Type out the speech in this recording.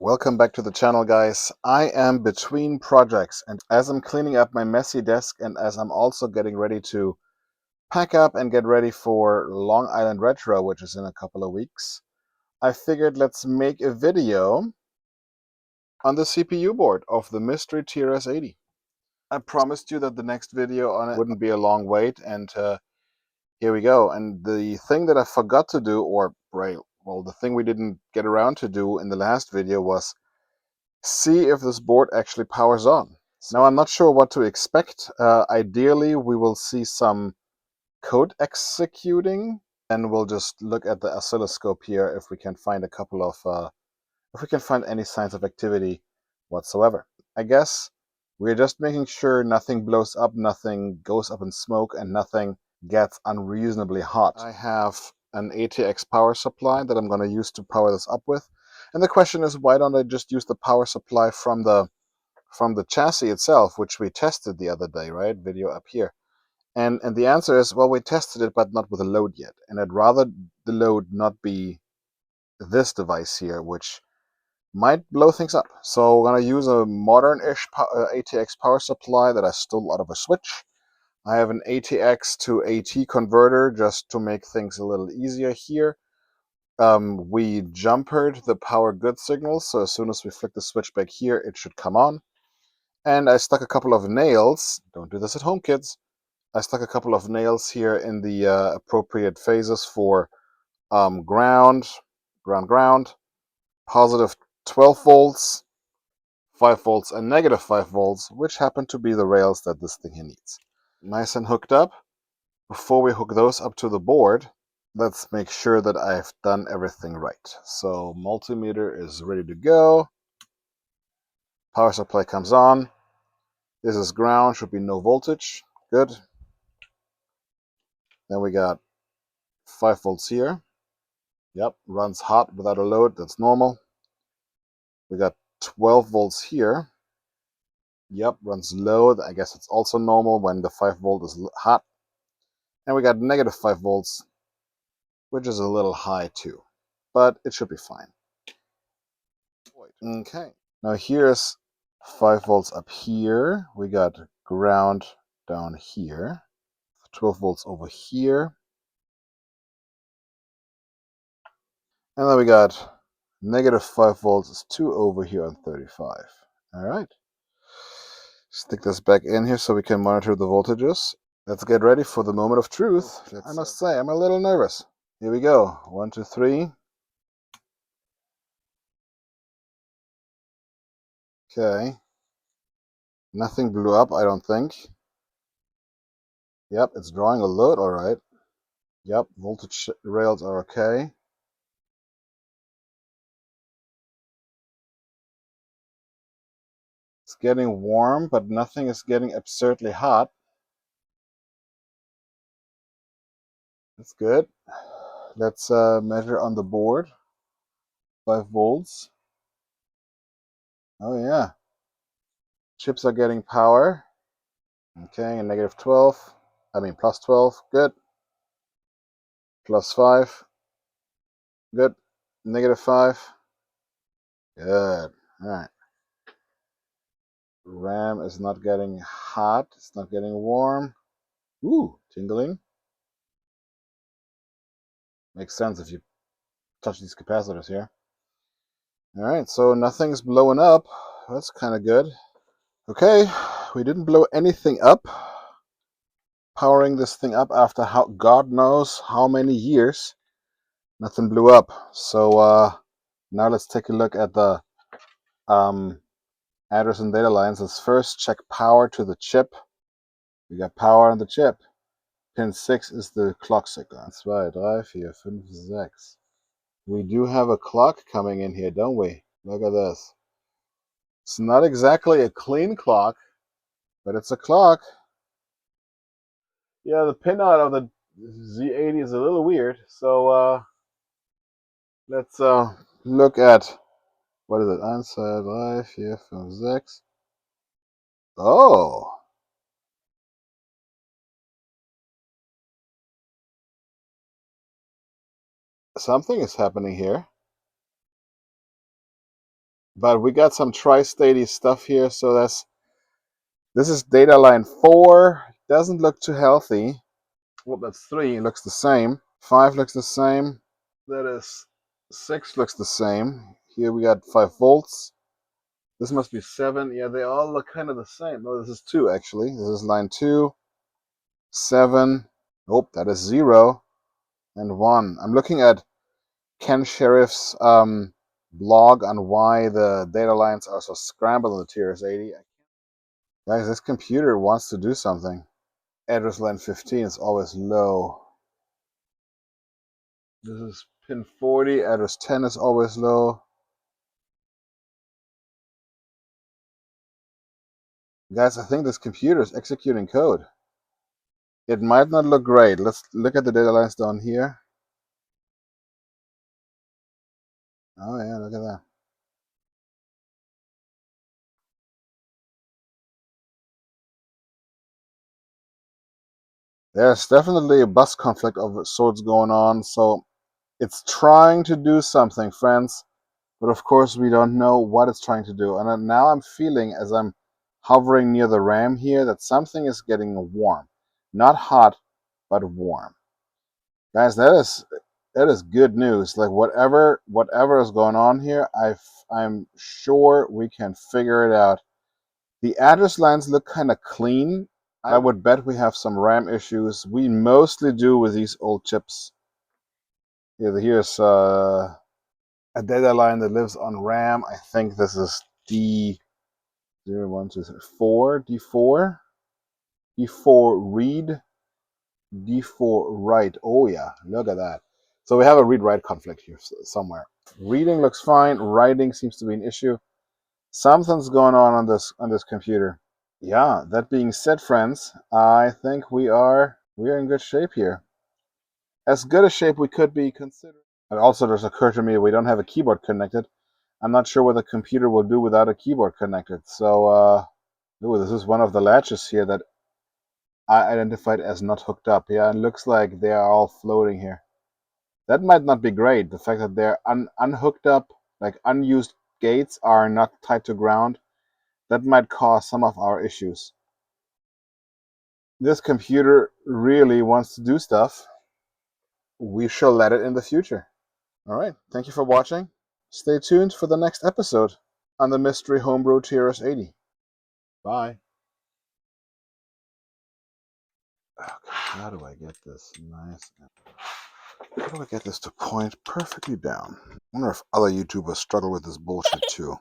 Welcome back to the channel, guys. I am between projects, and as I'm cleaning up my messy desk and as I'm also getting ready to pack up and get ready for Long Island Retro, which is in a couple of weeks, I figured let's make a video on the CPU board of the mystery TRS-80. I promised you that the next video on it wouldn't be a long wait, and here we go. And the thing that I forgot to do, the thing we didn't get around to do in the last video was see if this board actually powers on. Now, I'm not sure what to expect. Ideally, we will see some code executing, and we'll just look at the oscilloscope here if we can find if we can find any signs of activity whatsoever. I guess we're just making sure nothing blows up, nothing goes up in smoke, and nothing gets unreasonably hot. I have an ATX power supply that I'm going to use to power this up with. And the question is, why don't I just use the power supply from the chassis itself, which we tested the other day, right? Video up here. And the answer is, well, we tested it, but not with a load yet. And I'd rather the load not be this device here, which might blow things up. So we're going to use a modern-ish ATX power supply that I stole out of a switch. I have an ATX to AT converter just to make things a little easier here. We jumpered the power good signal, so as soon as we flick the switch back here, it should come on. And I stuck a couple of nails. Don't do this at home, kids. I stuck a couple of nails here in the appropriate phases for ground, positive 12 volts, 5 volts, and negative 5 volts, which happen to be the rails that this thing here needs. Nice and hooked up. Before we hook those up to the board, let's make sure that I've done everything right. So multimeter is ready to go. Power supply comes on. This is ground, should be no voltage. Good. Then we got 5 volts here. Yep, runs hot without a load, that's normal. We got 12 volts here. Yep, runs low, I guess it's also normal when the 5 volt is hot. And we got negative 5 volts, which is a little high too, but it should be fine. Okay, now here's 5 volts up here. We got ground down here. 12 volts over here. And then we got negative 5 volts is 2 over here on 35. All right. Stick this back in here so we can monitor the voltages. Let's get ready for the moment of truth. I must say, I'm a little nervous. Here we go. 1, 2, 3. Okay. Nothing blew up, I don't think. Yep, it's drawing a load, all right. Yep, voltage rails are okay. It's getting warm, but nothing is getting absurdly hot. That's good. Let's measure on the board. 5 volts. Oh yeah. Chips are getting power. Okay, and negative 12. Plus 12. Good. Plus 5. Good. Negative 5. Good. All right. RAM is not getting hot. It's not getting warm. Ooh, tingling. Makes sense if you touch these capacitors here. All right, so nothing's blowing up. That's kind of good. Okay, we didn't blow anything up. Powering this thing up after God knows how many years. Nothing blew up. So now let's take a look at the address and data lines. Let's first check power to the chip. We got power on the chip. Pin 6 is the clock signal. 1, 2, 3, 4, 5, 6. We do have a clock coming in here, don't we? Look at this. It's not exactly a clean clock, but it's a clock. Yeah, the pinout of the Z80 is a little weird. So let's look at, what is it? 1, 2, 3, 4, 5, 6. Oh. Something is happening here. But we got some tri-statey stuff here, so this is data line 4. Doesn't look too healthy. Well, that's 3. It looks the same. 5 looks the same. That is 6 looks the same. Here we got 5 volts. This must be 7. Yeah, they all look kind of the same. No, this is 2 actually. This is line 2, 7. Nope, that is 0 and 1. I'm looking at Ken Shirriff's blog on why the data lines are so scrambled on the TRS-80. Guys, this computer wants to do something. Address line 15 is always low. This is pin 40. Address 10 is always low. Guys, I think this computer is executing code. It might not look great. Let's look at the data lines down here. Oh yeah, look at that. There's definitely a bus conflict of sorts going on, so it's trying to do something, friends, but of course we don't know what it's trying to do. And now I'm feeling, as I'm hovering near the RAM here, that something is getting warm. Not hot, but warm. Guys, that is good news. Like whatever is going on here, I'm sure we can figure it out. The address lines look kind of clean. I would bet we have some RAM issues. We mostly do with these old chips. Here's a data line that lives on RAM. I think this is D4, D4 read, D4 write. Oh yeah, look at that. So we have a read-write conflict here somewhere. Reading looks fine. Writing seems to be an issue. Something's going on this computer. Yeah, that being said, friends, I think we are in good shape here. As good a shape we could be considering. It also just occurred to me we don't have a keyboard connected. I'm not sure what the computer will do without a keyboard connected. So, ooh, this is one of the latches here that I identified as not hooked up. Yeah, it looks like they are all floating here. That might not be great. The fact that they're unhooked up, like unused gates are not tied to ground, that might cause some of our issues. This computer really wants to do stuff. We shall let it in the future. All right. Thank you for watching. Stay tuned for the next episode on the Mystery Homebrew TRS-80. Bye. Okay, how do I get this nice? How do I get this to point perfectly down? I wonder if other YouTubers struggle with this bullshit too.